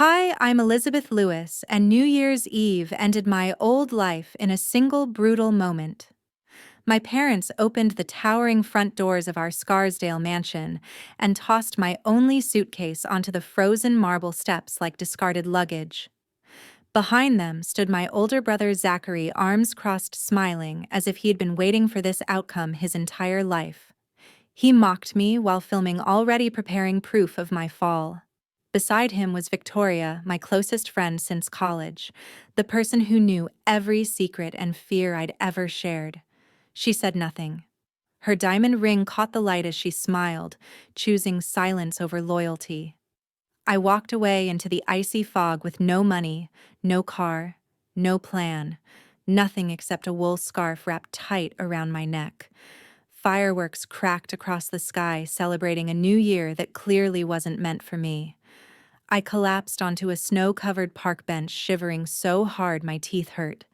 Hi, I'm Elizabeth Lewis, and New Year's Eve ended my old life in a single brutal moment. My parents opened the towering front doors of our Scarsdale mansion and tossed my only suitcase onto the frozen marble steps like discarded luggage. Behind them stood my older brother Zachary, arms crossed, smiling as if he'd been waiting for this outcome his entire life. He mocked me while filming, already preparing proof of my fall. Beside him was Victoria, my closest friend since college, the person who knew every secret and fear I'd ever shared. She said nothing. Her diamond ring caught the light as she smiled, choosing silence over loyalty. I walked away into the icy fog with no money, no car, no plan, nothing except a wool scarf wrapped tight around my neck. Fireworks cracked across the sky, celebrating a new year that clearly wasn't meant for me. I collapsed onto a snow-covered park bench, shivering so hard my teeth hurt.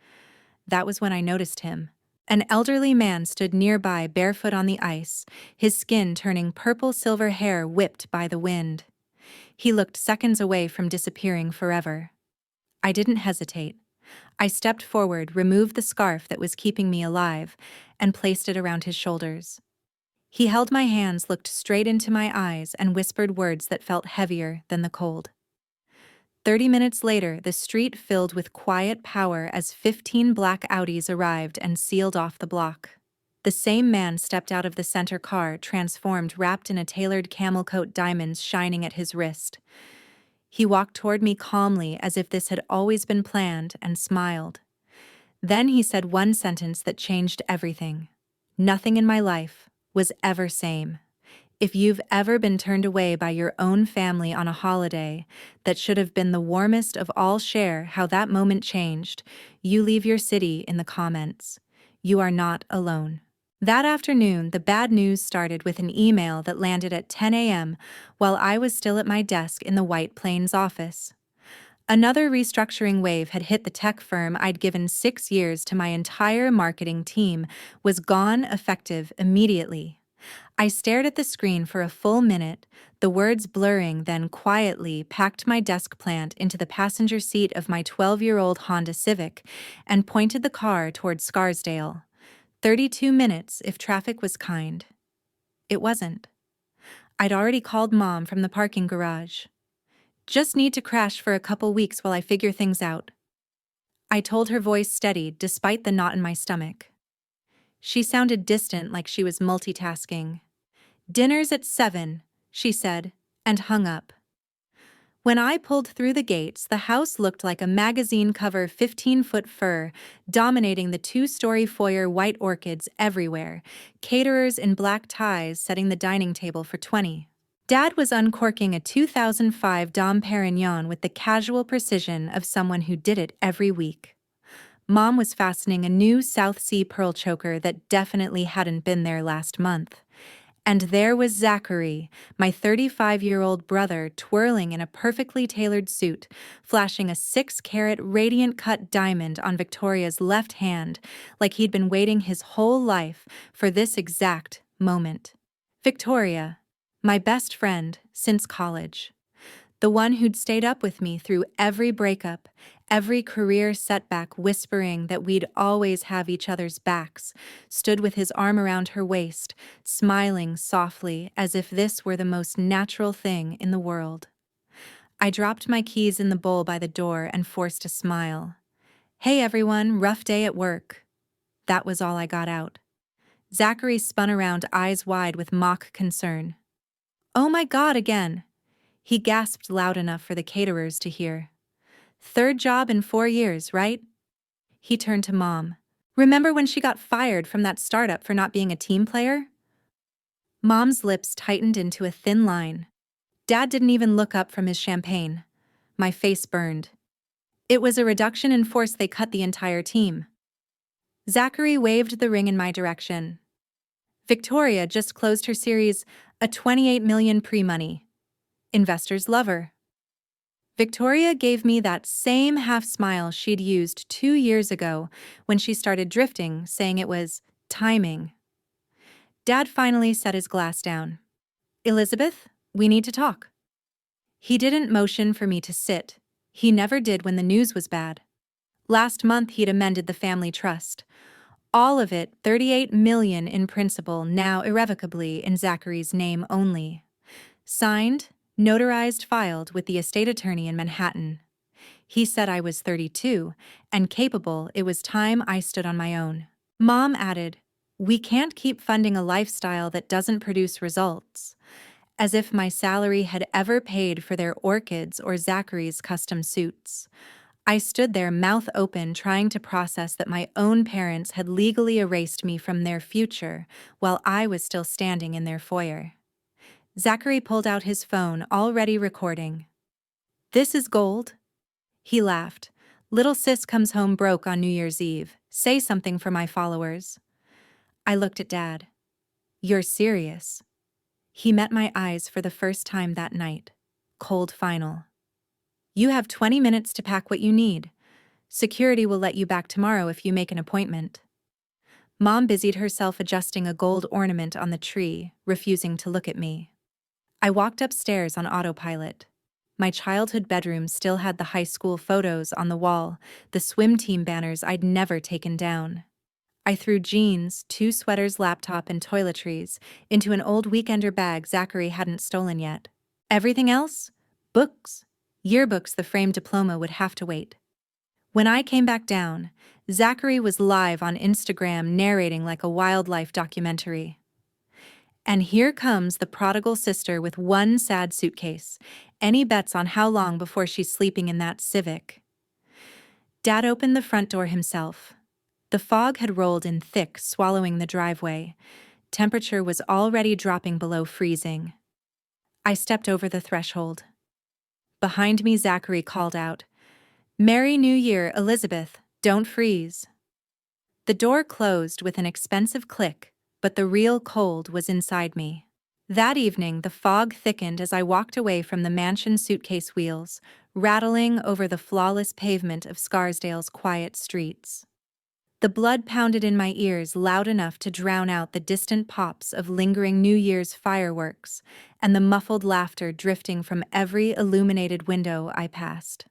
That was when I noticed him. An elderly man stood nearby, barefoot on the ice, his skin turning purple, silver hair whipped by the wind. He looked seconds away from disappearing forever. I didn't hesitate. I stepped forward, removed the scarf that was keeping me alive, and placed it around his shoulders. He held my hands, looked straight into my eyes, and whispered words that felt heavier than the cold. 30 minutes later, the street filled with quiet power as 15 black Audis arrived and sealed off the block. The same man stepped out of the center car, transformed, wrapped in a tailored camel coat, diamonds shining at his wrist. He walked toward me calmly, as if this had always been planned, and smiled. Then he said one sentence that changed everything. Nothing in my life was ever same. If you've ever been turned away by your own family on a holiday that should have been the warmest of all, share how that moment changed. You leave your city in the comments. You are not alone. That afternoon, the bad news started with an email that landed at 10 a.m. while I was still at my desk in the White Plains office. Another restructuring wave had hit. The tech firm I'd given 6 years to my entire marketing team was gone, effective immediately. I stared at the screen for a full minute, the words blurring, then quietly packed my desk plant into the passenger seat of my 12-year-old Honda Civic and pointed the car toward Scarsdale. 32 minutes if traffic was kind. It wasn't. I'd already called Mom from the parking garage. Just need to crash for a couple weeks while I figure things out. I told, her voice steady despite the knot in my stomach. She sounded distant, like she was multitasking. "Dinner's at 7, she said, and hung up. When I pulled through the gates, the house looked like a magazine cover, 15-foot fur, dominating the 2-story foyer, white orchids everywhere, caterers in black ties setting the dining table for 20. Dad was uncorking a 2005 Dom Perignon with the casual precision of someone who did it every week. Mom was fastening a new South Sea pearl choker that definitely hadn't been there last month. And there was Zachary, my 35-year-old brother, twirling in a perfectly tailored suit, flashing a 6-carat radiant-cut diamond on Victoria's left hand, like he'd been waiting his whole life for this exact moment. Victoria, my best friend since college. The one who'd stayed up with me through every breakup, every career setback, whispering that we'd always have each other's backs, stood with his arm around her waist, smiling softly as if this were the most natural thing in the world. I dropped my keys in the bowl by the door and forced a smile. "Hey everyone, rough day at work." That was all I got out. Zachary spun around, eyes wide with mock concern. "Oh my God, again!" He gasped loud enough for the caterers to hear. "Third job in 4 years, right?" He turned to Mom. "Remember when she got fired from that startup for not being a team player?" Mom's lips tightened into a thin line. Dad didn't even look up from his champagne. My face burned. "It was a reduction in force. They cut the entire team." Zachary waved the ring in my direction. "Victoria just closed her series, a $28 million pre-money. Investors love her." Victoria gave me that same half-smile she'd used 2 years ago when she started drifting, saying it was timing. Dad finally set his glass down. "Elizabeth, we need to talk." He didn't motion for me to sit. He never did when the news was bad. Last month he'd amended the family trust. All of it, 38 million in principal, now irrevocably in Zachary's name only. Signed, notarized, filed with the estate attorney in Manhattan. He said I was 32 and capable. It was time I stood on my own. Mom added, "We can't keep funding a lifestyle that doesn't produce results." As if my salary had ever paid for their orchids or Zachary's custom suits. I stood there, mouth open, trying to process that my own parents had legally erased me from their future while I was still standing in their foyer. Zachary pulled out his phone, already recording. "This is gold?" He laughed. "Little sis comes home broke on New Year's Eve. Say something for my followers." I looked at Dad. "You're serious?" He met my eyes for the first time that night. Cold final. "You have 20 minutes to pack what you need. Security will let you back tomorrow if you make an appointment." Mom busied herself adjusting a gold ornament on the tree, refusing to look at me. I walked upstairs on autopilot. My childhood bedroom still had the high school photos on the wall, the swim team banners I'd never taken down. I threw jeans, 2 sweaters, laptop, and toiletries into an old weekender bag Zachary hadn't stolen yet. Everything else? Books. Yearbooks, the framed diploma would have to wait. When I came back down, Zachary was live on Instagram narrating like a wildlife documentary. "And here comes the prodigal sister with one sad suitcase. Any bets on how long before she's sleeping in that Civic?" Dad opened the front door himself. The fog had rolled in thick, swallowing the driveway. Temperature was already dropping below freezing. I stepped over the threshold. Behind me, Zachary called out, "Merry New Year, Elizabeth, don't freeze." The door closed with an expensive click, but the real cold was inside me. That evening, the fog thickened as I walked away from the mansion suitcase wheels, rattling over the flawless pavement of Scarsdale's quiet streets. The blood pounded in my ears loud enough to drown out the distant pops of lingering New Year's fireworks and the muffled laughter drifting from every illuminated window I passed.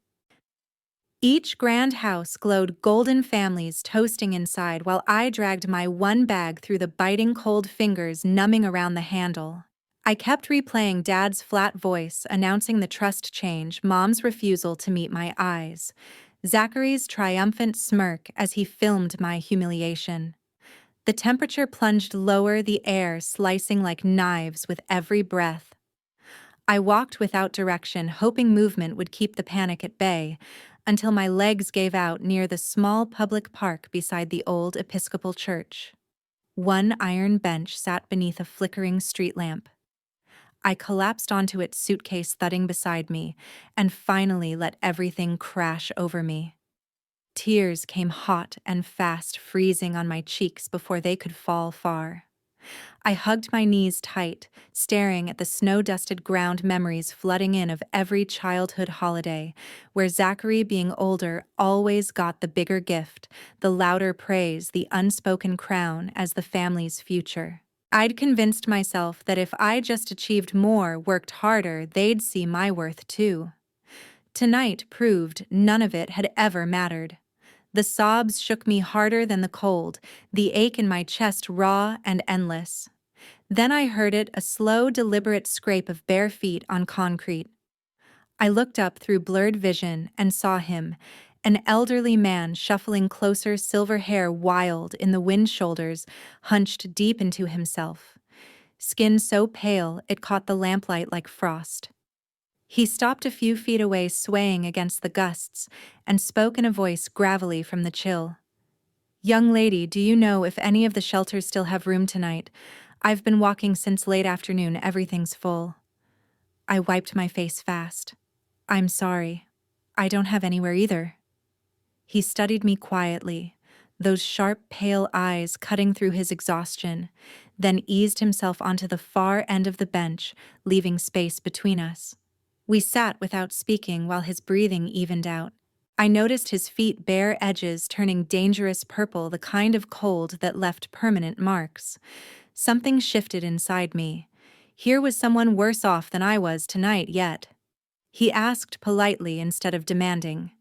Each grand house glowed golden families toasting inside while I dragged my one bag through the biting cold fingers numbing around the handle. I kept replaying Dad's flat voice announcing the trust change, Mom's refusal to meet my eyes, Zachary's triumphant smirk as he filmed my humiliation. The temperature plunged lower, the air slicing like knives with every breath. I walked without direction, hoping movement would keep the panic at bay, until my legs gave out near the small public park beside the old Episcopal church. One iron bench sat beneath a flickering street lamp. I collapsed onto its, suitcase thudding beside me, and finally let everything crash over me. Tears came hot and fast, freezing on my cheeks before they could fall far. I hugged my knees tight, staring at the snow-dusted ground, memories flooding in of every childhood holiday, where Zachary, being older, always got the bigger gift, the louder praise, the unspoken crown as the family's future. I'd convinced myself that if I just achieved more, worked harder, they'd see my worth too. Tonight proved none of it had ever mattered. The sobs shook me harder than the cold, the ache in my chest raw and endless. Then I heard it, a slow, deliberate scrape of bare feet on concrete. I looked up through blurred vision and saw him, an elderly man shuffling closer, silver hair wild in the wind, shoulders hunched deep into himself. Skin so pale it caught the lamplight like frost. He stopped a few feet away, swaying against the gusts, and spoke in a voice gravelly from the chill. "Young lady, do you know if any of the shelters still have room tonight? I've been walking since late afternoon, everything's full." I wiped my face fast. "I'm sorry. I don't have anywhere either." He studied me quietly, those sharp, pale eyes cutting through his exhaustion, then eased himself onto the far end of the bench, leaving space between us. We sat without speaking while his breathing evened out. I noticed his feet, bare edges turning dangerous purple, the kind of cold that left permanent marks. Something shifted inside me. Here was someone worse off than I was tonight yet. He asked politely instead of demanding.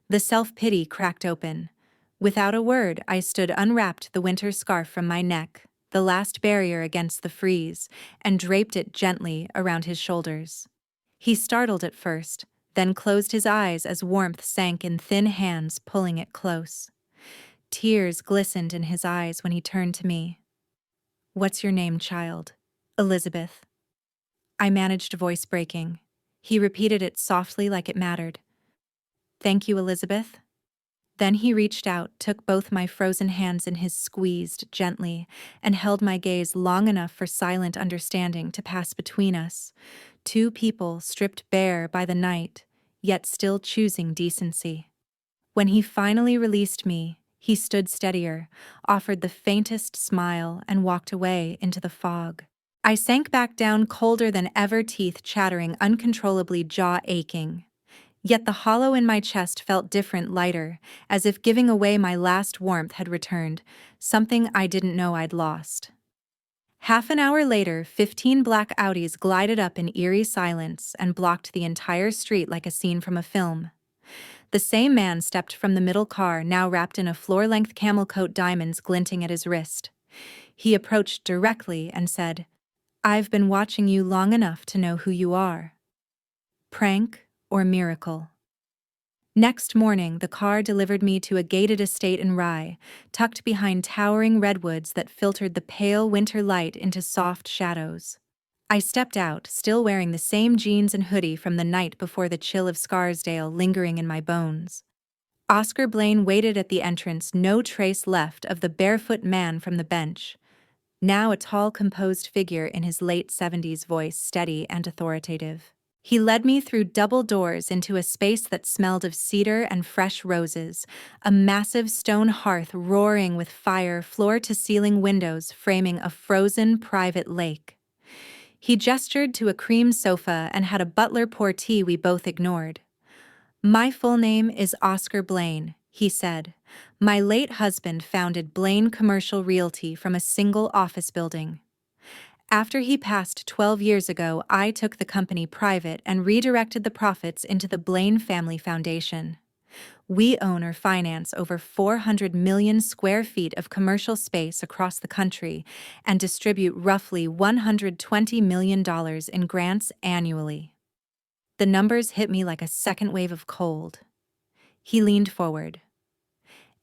The self-pity cracked open. Without a word, I stood unwrapped the winter scarf from my neck, the last barrier against the freeze, and draped it gently around his shoulders. He startled at first, then closed his eyes as warmth sank in thin hands pulling it close. Tears glistened in his eyes when he turned to me. "What's your name, child?" "Elizabeth." I managed voice breaking. He repeated it softly like it mattered. "Thank you, Elizabeth." Then he reached out, took both my frozen hands in his squeezed gently, and held my gaze long enough for silent understanding to pass between us. Two people stripped bare by the night, yet still choosing decency. When he finally released me, he stood steadier, offered the faintest smile, and walked away into the fog. I sank back down colder than ever, teeth chattering uncontrollably, jaw aching. Yet the hollow in my chest felt different, lighter, as if giving away my last warmth had returned, something I didn't know I'd lost. Half an hour later, 15 black Audis glided up in eerie silence and blocked the entire street like a scene from a film. The same man stepped from the middle car, now wrapped in a floor-length camel coat, diamonds glinting at his wrist. He approached directly and said, "I've been watching you long enough to know who you are. Prank or miracle?" Next morning, the car delivered me to a gated estate in Rye, tucked behind towering redwoods that filtered the pale winter light into soft shadows. I stepped out, still wearing the same jeans and hoodie from the night before, the chill of Scarsdale lingering in my bones. Oscar Blaine waited at the entrance, no trace left of the barefoot man from the bench. Now a tall, composed figure in his late 70s, voice steady and authoritative. He led me through double doors into a space that smelled of cedar and fresh roses, a massive stone hearth roaring with fire, floor-to-ceiling windows framing a frozen private lake. He gestured to a cream sofa and had a butler pour tea we both ignored. "My full name is Oscar Blaine," he said. "My late husband founded Blaine Commercial Realty from a single office building. After he passed 12 years ago, I took the company private and redirected the profits into the Blaine Family Foundation. We own or finance over 400 million square feet of commercial space across the country and distribute roughly $120 million in grants annually." The numbers hit me like a second wave of cold. He leaned forward.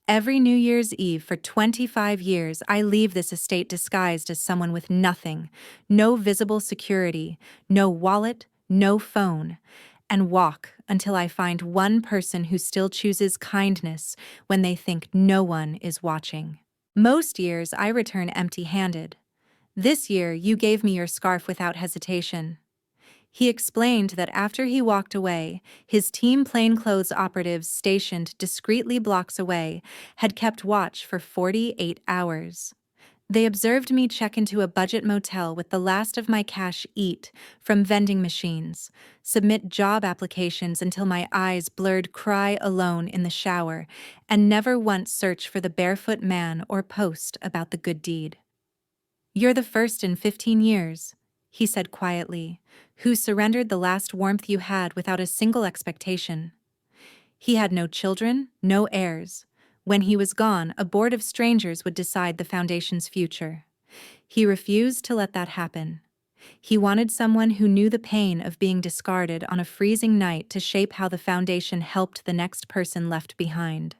"Every New Year's Eve for 25 years, I leave this estate disguised as someone with nothing, no visible security, no wallet, no phone, and walk until I find one person who still chooses kindness when they think no one is watching. Most years, I return empty-handed. This year, you gave me your scarf without hesitation." He explained that after he walked away, his team plainclothes operatives stationed discreetly blocks away had kept watch for 48 hours. They observed me check into a budget motel with the last of my cash, eat from vending machines, submit job applications until my eyes blurred, cry alone in the shower, and never once search for the barefoot man or post about the good deed. "You're the first in 15 years, he said quietly, "who surrendered the last warmth you had without a single expectation." He had no children, no heirs. When he was gone, a board of strangers would decide the foundation's future. He refused to let that happen. He wanted someone who knew the pain of being discarded on a freezing night to shape how the foundation helped the next person left behind.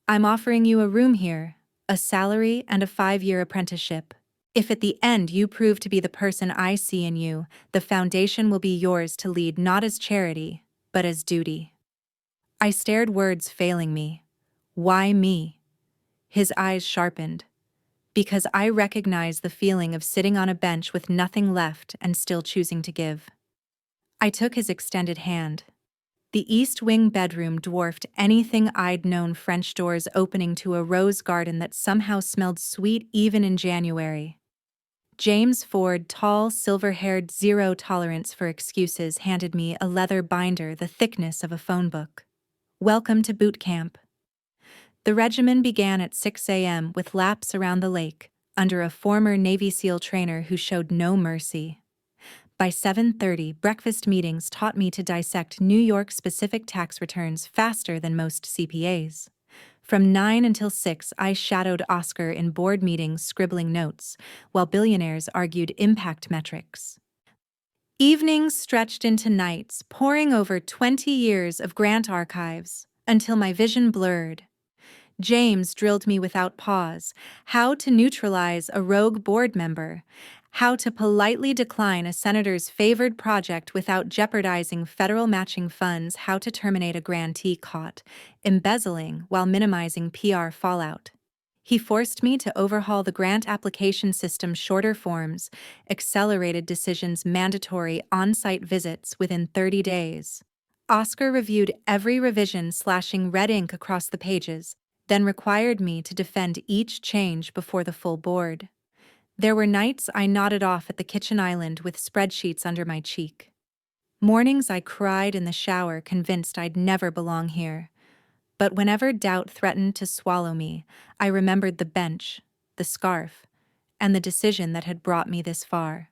"I'm offering you a room here, a salary, and a 5-year apprenticeship. If at the end you prove to be the person I see in you, the foundation will be yours to lead, not as charity, but as duty." I stared, words failing me. "Why me?" His eyes sharpened. "Because I recognize the feeling of sitting on a bench with nothing left and still choosing to give." I took his extended hand. The East Wing bedroom dwarfed anything I'd known, French doors opening to a rose garden that somehow smelled sweet even in January. James Ford, tall, silver-haired, zero tolerance for excuses, handed me a leather binder the thickness of a phone book. "Welcome to boot camp." The regimen began at 6 a.m. with laps around the lake, under a former Navy SEAL trainer who showed no mercy. By 7:30, breakfast meetings taught me to dissect New York-specific tax returns faster than most CPAs. From 9 until 6, I shadowed Oscar in board meetings scribbling notes, while billionaires argued impact metrics. Evenings stretched into nights, poring over 20 years of grant archives, until my vision blurred. James drilled me without pause: how to neutralize a rogue board member, how to politely decline a senator's favored project without jeopardizing federal matching funds, how to terminate a grantee caught embezzling while minimizing PR fallout. He forced me to overhaul the grant application system: shorter forms, accelerated decisions, mandatory on-site visits within 30 days. Oscar reviewed every revision, slashing red ink across the pages, then required me to defend each change before the full board. There were nights I nodded off at the kitchen island with spreadsheets under my cheek. Mornings I cried in the shower, convinced I'd never belong here. But whenever doubt threatened to swallow me, I remembered the bench, the scarf, and the decision that had brought me this far.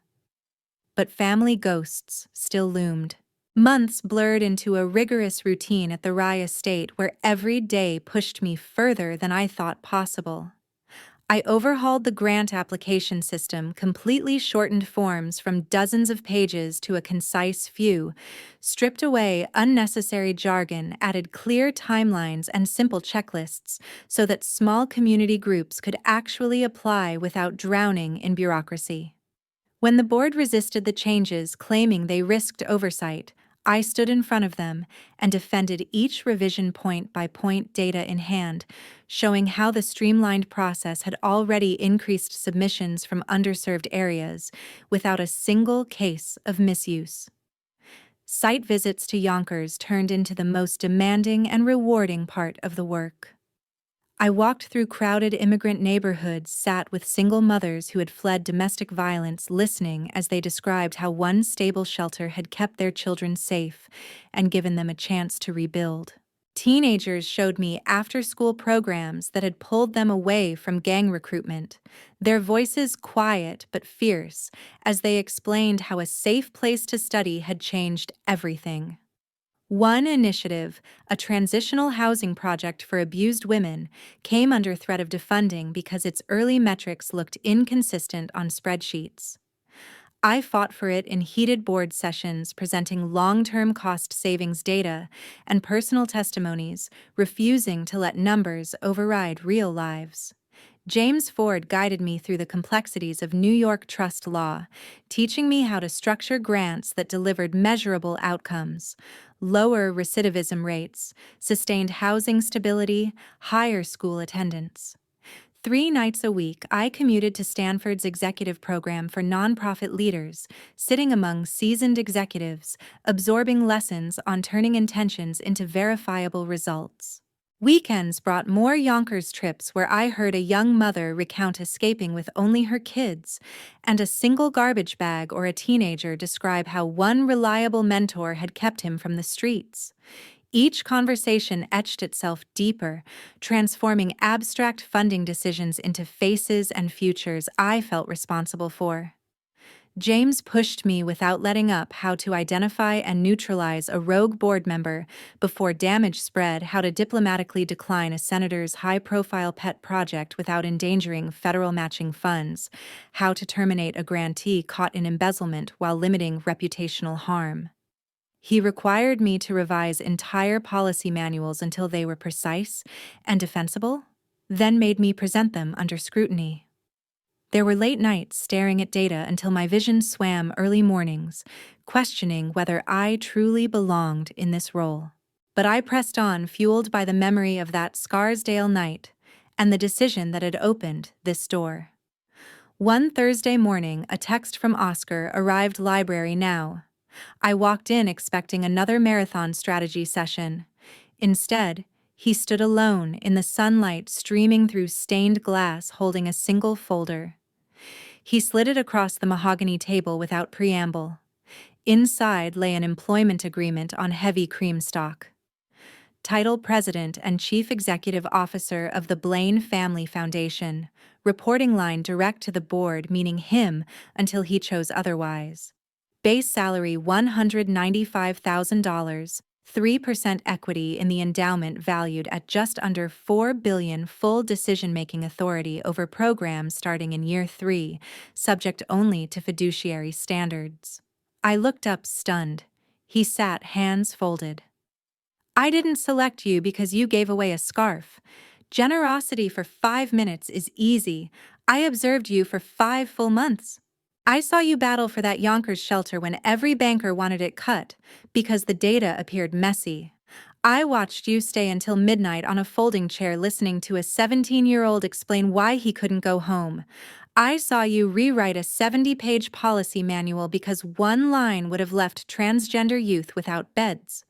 But family ghosts still loomed. Months blurred into a rigorous routine at the Rye estate where every day pushed me further than I thought possible. I overhauled the grant application system, completely shortened forms from dozens of pages to a concise few, stripped away unnecessary jargon, added clear timelines and simple checklists so that small community groups could actually apply without drowning in bureaucracy. When the board resisted the changes, claiming they risked oversight, I stood in front of them and defended each revision point by point, data in hand, showing how the streamlined process had already increased submissions from underserved areas without a single case of misuse. Site visits to Yonkers turned into the most demanding and rewarding part of the work. I walked through crowded immigrant neighborhoods, sat with single mothers who had fled domestic violence, listening as they described how one stable shelter had kept their children safe and given them a chance to rebuild. Teenagers showed me after-school programs that had pulled them away from gang recruitment, their voices quiet but fierce as they explained how a safe place to study had changed everything. One initiative, a transitional housing project for abused women, came under threat of defunding because its early metrics looked inconsistent on spreadsheets. I fought for it in heated board sessions, presenting long-term cost savings data and personal testimonies, refusing to let numbers override real lives. James Ford guided me through the complexities of New York trust law, teaching me how to structure grants that delivered measurable outcomes: lower recidivism rates, sustained housing stability, higher school attendance. 3 nights a week, I commuted to Stanford's executive program for nonprofit leaders, sitting among seasoned executives, absorbing lessons on turning intentions into verifiable results. Weekends brought more Yonkers trips where I heard a young mother recount escaping with only her kids, and a single garbage bag or a teenager describe how one reliable mentor had kept him from the streets. Each conversation etched itself deeper, transforming abstract funding decisions into faces and futures I felt responsible for. James pushed me without letting up how to identify and neutralize a rogue board member before damage spread, how to diplomatically decline a senator's high-profile pet project without endangering federal matching funds, how to terminate a grantee caught in embezzlement while limiting reputational harm. He required me to revise entire policy manuals until they were precise and defensible, then made me present them under scrutiny. There were late nights staring at data until my vision swam, early mornings, questioning whether I truly belonged in this role. But I pressed on, fueled by the memory of that Scarsdale night and the decision that had opened this door. One Thursday morning, a text from Oscar arrived: library now. I walked in expecting another marathon strategy session. Instead, he stood alone in the sunlight streaming through stained glass, holding a single folder. He slid it across the mahogany table without preamble. Inside lay an employment agreement on heavy cream stock. Title: President and Chief Executive Officer of the Blaine Family Foundation. Reporting line: direct to the board, meaning him until he chose otherwise. Base salary $195,000, 3% equity in the endowment valued at just under $4 billion, full decision-making authority over programs starting in year 3, subject only to fiduciary standards. I looked up stunned. He sat hands folded. I didn't select you because you gave away a scarf. Generosity for 5 minutes is easy. I observed you for 5 full months. I saw you battle for that Yonkers shelter when every banker wanted it cut because the data appeared messy. I watched you stay until midnight on a folding chair listening to a 17-year-old explain why he couldn't go home. I saw you rewrite a 70-page policy manual because one line would have left transgender youth without beds.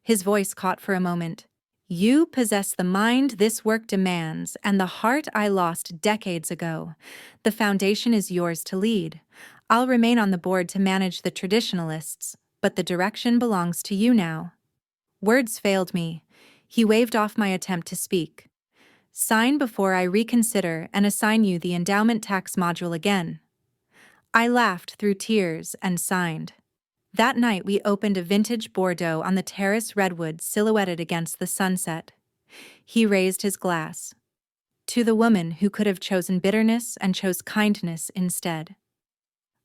His voice caught for a moment. You possess the mind this work demands and the heart I lost decades ago. The foundation is yours to lead. I'll remain on the board to manage the traditionalists, but the direction belongs to you now. Words failed me. He waved off my attempt to speak. Sign before I reconsider and assign you the endowment tax module again. I laughed through tears and signed. That night we opened a vintage Bordeaux on the terrace redwood silhouetted against the sunset. He raised his glass. To the woman who could have chosen bitterness and chose kindness instead.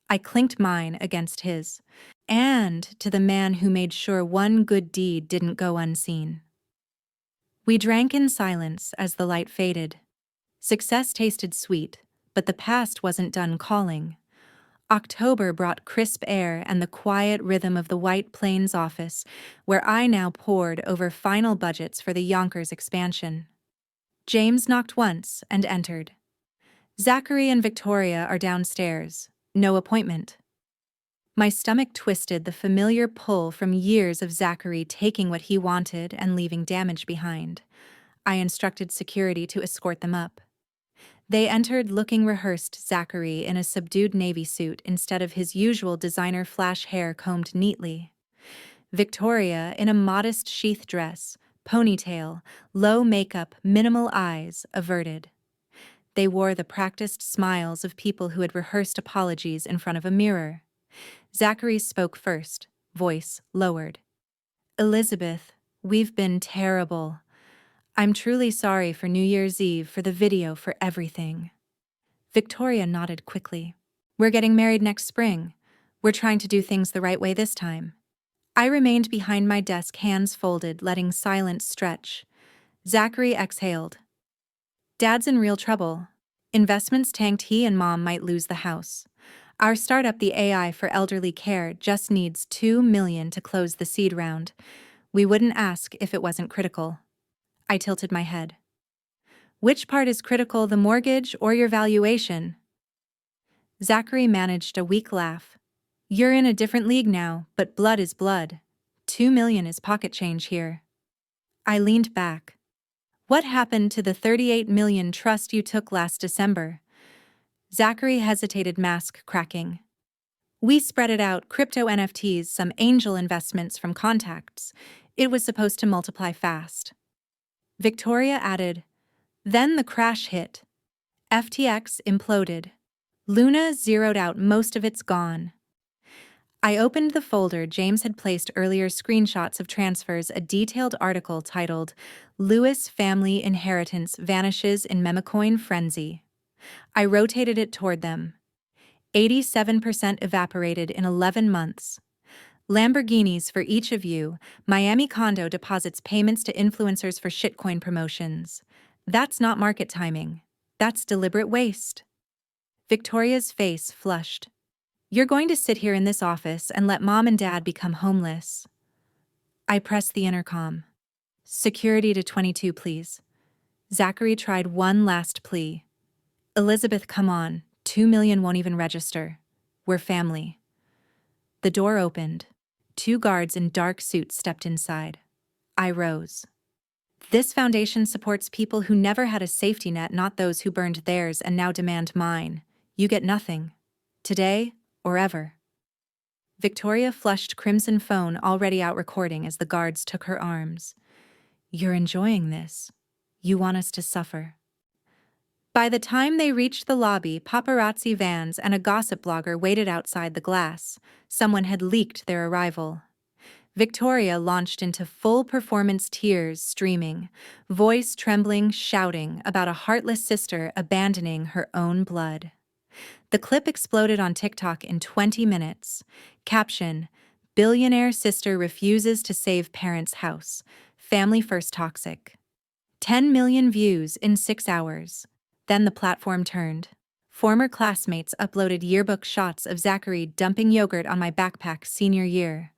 I clinked mine against his. And to the man who made sure one good deed didn't go unseen. We drank in silence as the light faded. Success tasted sweet, but the past wasn't done calling. October brought crisp air and the quiet rhythm of the White Plains office, where I now pored over final budgets for the Yonkers expansion. James knocked once and entered. Zachary and Victoria are downstairs. No appointment. My stomach twisted, the familiar pull from years of Zachary taking what he wanted and leaving damage behind. I instructed security to escort them up. They entered looking rehearsed, Zachary in a subdued navy suit instead of his usual designer flash hair combed neatly. Victoria in a modest sheath dress, ponytail, low makeup, minimal eyes averted. They wore the practiced smiles of people who had rehearsed apologies in front of a mirror. Zachary spoke first, voice lowered. Elizabeth, we've been terrible. I'm truly sorry for New Year's Eve, for the video, for everything. Victoria nodded quickly. We're getting married next spring. We're trying to do things the right way this time. I remained behind my desk, hands folded, letting silence stretch. Zachary exhaled. Dad's in real trouble. Investments tanked, he and Mom might lose the house. Our startup, the AI for elderly care, just needs $2 million to close the seed round. We wouldn't ask if it wasn't critical. I tilted my head. Which part is critical, the mortgage or your valuation? Zachary managed a weak laugh. You're in a different league now, but blood is blood. $2 million is pocket change here. I leaned back. What happened to the $38 million trust you took last December? Zachary hesitated, mask cracking. We spread it out, crypto NFTs, some angel investments from contacts. It was supposed to multiply fast. Victoria added, then the crash hit. FTX imploded. Luna zeroed out, most of it's gone. I opened the folder James had placed earlier, screenshots of transfers, a detailed article titled, Lewis Family Inheritance Vanishes in Memecoin Frenzy. I rotated it toward them. 87% evaporated in 11 months. Lamborghinis for each of you. Miami condo deposits payments to influencers for shitcoin promotions. That's not market timing. That's deliberate waste. Victoria's face flushed. You're going to sit here in this office and let Mom and Dad become homeless. I pressed the intercom. Security to 22, please. Zachary tried one last plea. Elizabeth, come on. $2 million won't even register. We're family. The door opened. 2 guards in dark suits stepped inside. I rose. This foundation supports people who never had a safety net, not those who burned theirs and now demand mine. You get nothing. Today or ever. Victoria flushed crimson phone already out recording as the guards took her arms. You're enjoying this. You want us to suffer. By the time they reached the lobby, paparazzi vans and a gossip blogger waited outside the glass. Someone had leaked their arrival. Victoria launched into full performance tears, streaming, voice trembling, shouting about a heartless sister abandoning her own blood. The clip exploded on TikTok in 20 minutes. Caption: Billionaire sister refuses to save parents' house. Family first toxic. 10 million views in 6 hours. Then the platform turned. Former classmates uploaded yearbook shots of Zachary dumping yogurt on my backpack senior year.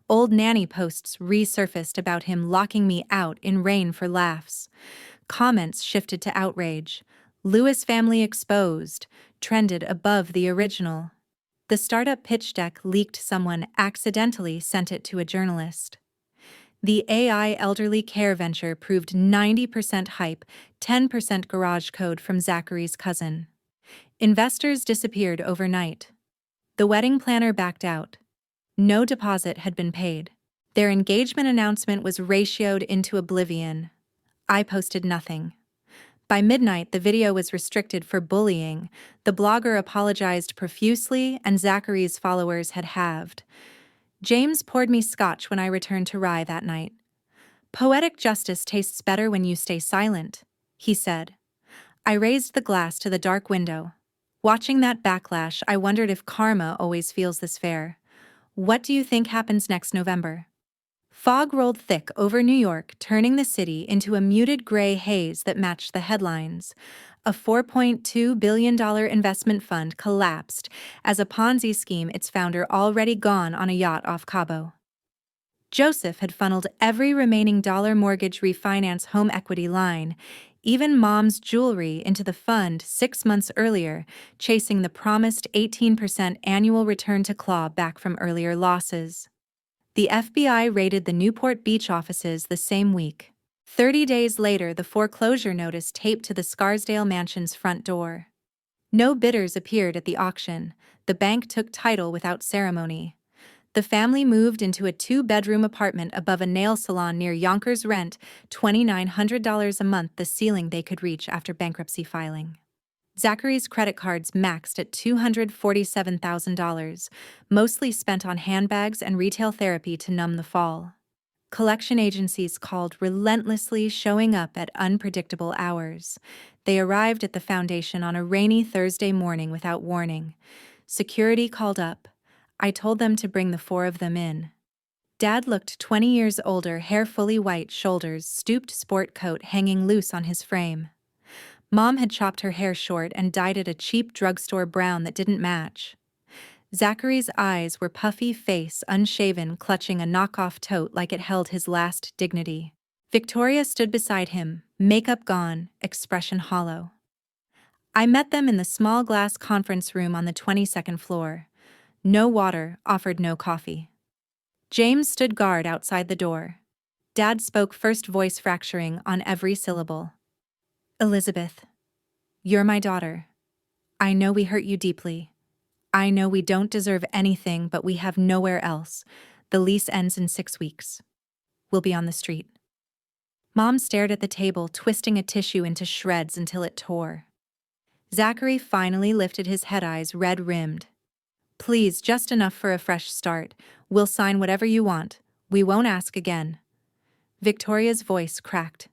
Old nanny posts resurfaced about him locking me out in rain for laughs. Comments shifted to outrage. Lewis family exposed, trended above the original. The startup pitch deck leaked. Someone accidentally sent it to a journalist. The AI elderly care venture proved 90% hype, 10% garage code from Zachary's cousin. Investors disappeared overnight. The wedding planner backed out. No deposit had been paid. Their engagement announcement was ratioed into oblivion. I posted nothing. By midnight, the video was restricted for bullying. The blogger apologized profusely, and Zachary's followers had halved. James poured me scotch when I returned to Rye that night. "Poetic justice tastes better when you stay silent," he said. I raised the glass to the dark window. Watching that backlash, I wondered if karma always feels this fair. What do you think happens next November? Fog rolled thick over New York, turning the city into a muted gray haze that matched the headlines. A $4.2 billion investment fund collapsed as a Ponzi scheme, its founder already gone on a yacht off Cabo. Joseph had funneled every remaining dollar mortgage refinance home equity line, even mom's jewelry, into the fund 6 months earlier, chasing the promised 18% annual return to claw back from earlier losses. The FBI raided the Newport Beach offices the same week. 30 days later, the foreclosure notice taped to the Scarsdale mansion's front door. No bidders appeared at the auction. The bank took title without ceremony. The family moved into a 2-bedroom apartment above a nail salon near Yonkers, rent $2,900 a month, the ceiling they could reach after bankruptcy filing. Zachary's credit cards maxed at $247,000, mostly spent on handbags and retail therapy to numb the fall. Collection agencies called relentlessly, showing up at unpredictable hours. They arrived at the foundation on a rainy Thursday morning without warning. Security called up. I told them to bring the 4 of them in. Dad looked 20 years older, hair fully white, shoulders stooped, sport coat hanging loose on his frame. Mom had chopped her hair short and dyed it a cheap drugstore brown that didn't match. Zachary's eyes were puffy, face unshaven, clutching a knockoff tote like it held his last dignity. Victoria stood beside him, makeup gone, expression hollow. I met them in the small glass conference room on the 22nd floor. No water, offered no coffee. James stood guard outside the door. Dad spoke first, voice fracturing on every syllable. "Elizabeth, you're my daughter. I know we hurt you deeply. I know we don't deserve anything, but we have nowhere else. The lease ends in 6 weeks. We'll be on the street." Mom stared at the table, twisting a tissue into shreds until it tore. Zachary finally lifted his head, eyes red-rimmed. "Please, just enough for a fresh start. We'll sign whatever you want. We won't ask again." Victoria's voice cracked.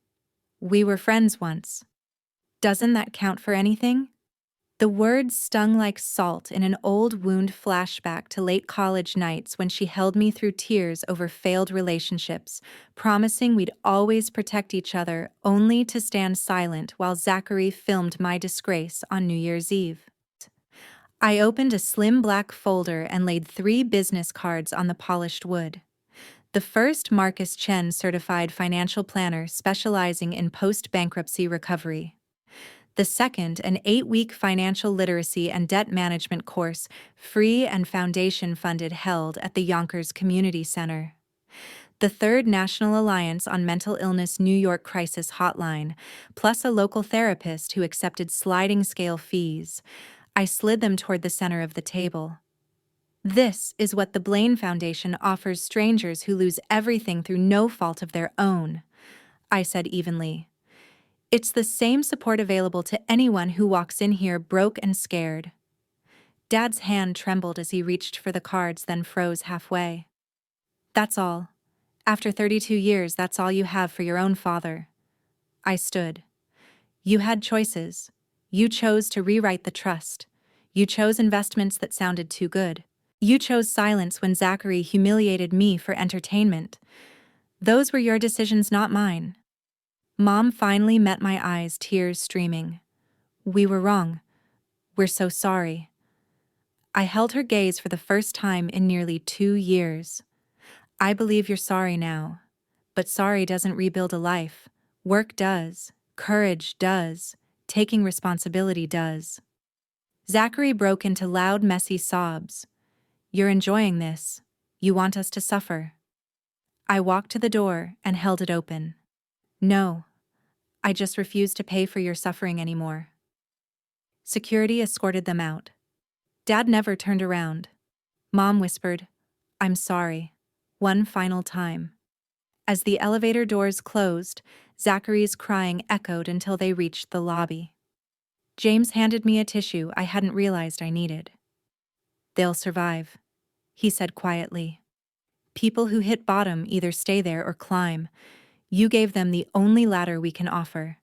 "We were friends once. Doesn't that count for anything?" The words stung like salt in an old wound, flashback to late college nights when she held me through tears over failed relationships, promising we'd always protect each other, only to stand silent while Zachary filmed my disgrace on New Year's Eve. I opened a slim black folder and laid 3 business cards on the polished wood. The first, Marcus Chen, certified financial planner specializing in post-bankruptcy recovery. The second, an 8-week financial literacy and debt management course, free and foundation-funded, held at the Yonkers Community Center. The third, National Alliance on Mental Illness New York Crisis Hotline, plus a local therapist who accepted sliding scale fees. I slid them toward the center of the table. "This is what the Blaine Foundation offers strangers who lose everything through no fault of their own," I said evenly. It's the same support available to anyone who walks in here broke and scared. Dad's hand trembled as he reached for the cards, then froze halfway. That's all. After 32 years, that's all you have for your own father. I stood. You had choices. You chose to rewrite the trust. You chose investments that sounded too good. You chose silence when Zachary humiliated me for entertainment. Those were your decisions, not mine. Mom finally met my eyes, tears streaming. We were wrong. We're so sorry. I held her gaze for the first time in nearly 2 years. I believe you're sorry now. But sorry doesn't rebuild a life. Work does. Courage does. Taking responsibility does. Zachary broke into loud, messy sobs. You're enjoying this. You want us to suffer. I walked to the door and held it open. No. I just refuse to pay for your suffering anymore. Security escorted them out. Dad never turned around. Mom whispered, I'm sorry. One final time. As the elevator doors closed, Zachary's crying echoed until they reached the lobby. James handed me a tissue I hadn't realized I needed. They'll survive, he said quietly. People who hit bottom either stay there or climb. You gave them the only ladder we can offer.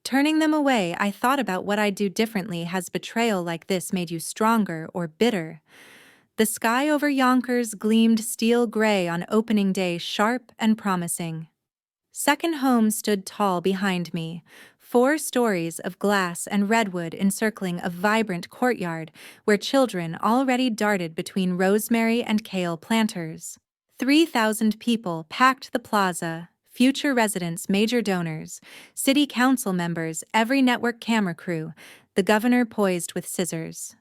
Turning them away, I thought about what I'd do differently. Has betrayal like this made you stronger or bitter? The sky over Yonkers gleamed steel gray on opening day, sharp and promising. Second home stood tall behind me, 4 stories of glass and redwood encircling a vibrant courtyard where children already darted between rosemary and kale planters. 3,000 people packed the plaza, future residents, major donors, city council members, every network camera crew, the governor poised with scissors.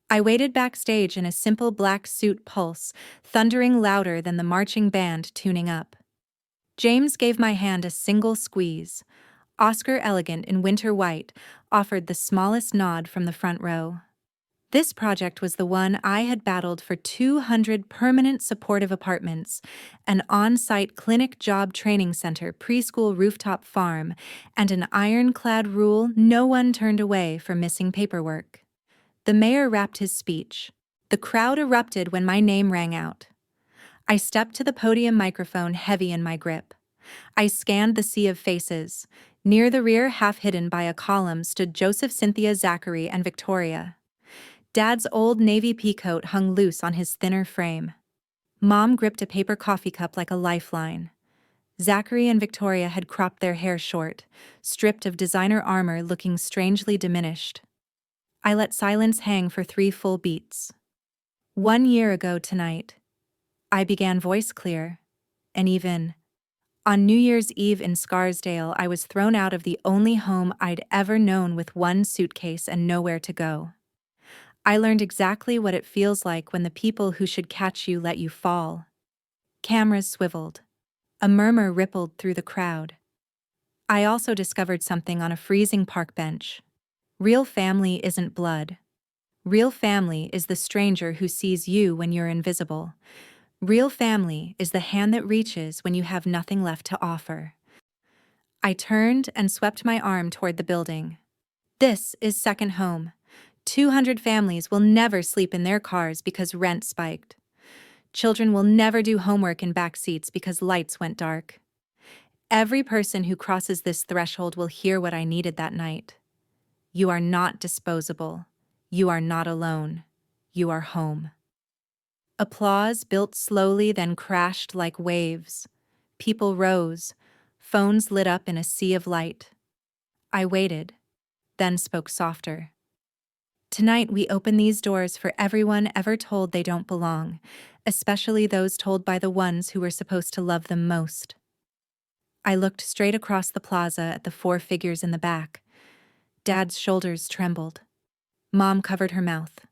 I waited backstage in a simple black suit, pulse thundering louder than the marching band tuning up. James gave my hand a single squeeze. Oscar, elegant in winter white, offered the smallest nod from the front row. This project was the one I had battled for: 200 permanent supportive apartments, an on-site clinic job training center, preschool rooftop farm, and an ironclad rule: no one turned away for missing paperwork. The mayor wrapped his speech. The crowd erupted when my name rang out. I stepped to the podium, microphone heavy in my grip. I scanned the sea of faces. Near the rear, half hidden by a column, stood Joseph, Cynthia, Zachary, and Victoria. Dad's old navy peacoat hung loose on his thinner frame. Mom gripped a paper coffee cup like a lifeline. Zachary and Victoria had cropped their hair short, stripped of designer armor, looking strangely diminished. I let silence hang for 3 full beats. 1 year ago tonight, I began, voice clear and even. On New Year's Eve in Scarsdale, I was thrown out of the only home I'd ever known with 1 suitcase and nowhere to go. I learned exactly what it feels like when the people who should catch you let you fall. Cameras swiveled. A murmur rippled through the crowd. I also discovered something on a freezing park bench. Real family isn't blood. Real family is the stranger who sees you when you're invisible. Real family is the hand that reaches when you have nothing left to offer. I turned and swept my arm toward the building. This is second home. 200 families will never sleep in their cars because rent spiked. Children will never do homework in back seats because lights went dark. Every person who crosses this threshold will hear what I needed that night. You are not disposable. You are not alone. You are home. Applause built slowly, then crashed like waves. People rose. Phones lit up in a sea of light. I waited, then spoke softer. Tonight we open these doors for everyone ever told they don't belong, especially those told by the ones who were supposed to love them most. I looked straight across the plaza at the 4 figures in the back. Dad's shoulders trembled. Mom covered her mouth.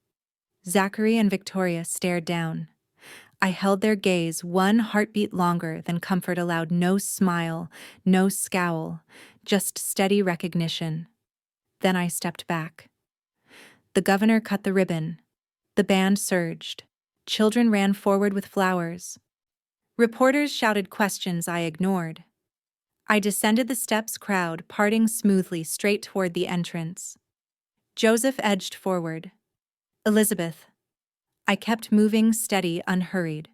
Zachary and Victoria stared down. I held their gaze 1 heartbeat longer than comfort allowed. No smile, no scowl, just steady recognition. Then I stepped back. The governor cut the ribbon. The band surged. Children ran forward with flowers. Reporters shouted questions I ignored. I descended the steps, crowd parting smoothly straight toward the entrance. Joseph edged forward. Elizabeth. I kept moving, steady, unhurried.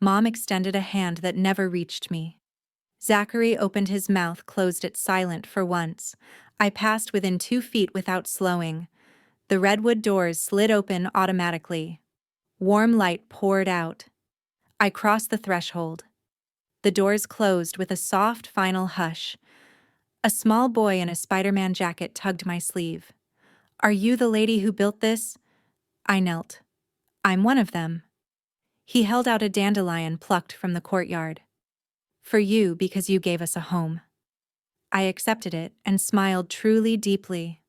Mom extended a hand that never reached me. Zachary opened his mouth, closed it, silent for once. I passed within 2 feet without slowing. The redwood doors slid open automatically. Warm light poured out. I crossed the threshold. The doors closed with a soft final hush. A small boy in a Spider-Man jacket tugged my sleeve. Are you the lady who built this? I knelt. I'm one of them. He held out a dandelion plucked from the courtyard. For you, because you gave us a home. I accepted it and smiled truly, deeply.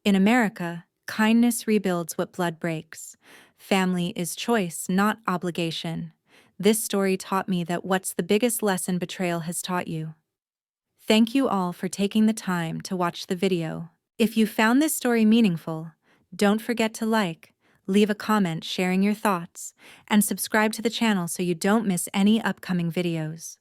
In America, kindness rebuilds what blood breaks. Family is choice, not obligation. This story taught me that what's the biggest lesson betrayal has taught you. Thank you all for taking the time to watch the video. If you found this story meaningful, don't forget to like, leave a comment sharing your thoughts, and subscribe to the channel so you don't miss any upcoming videos.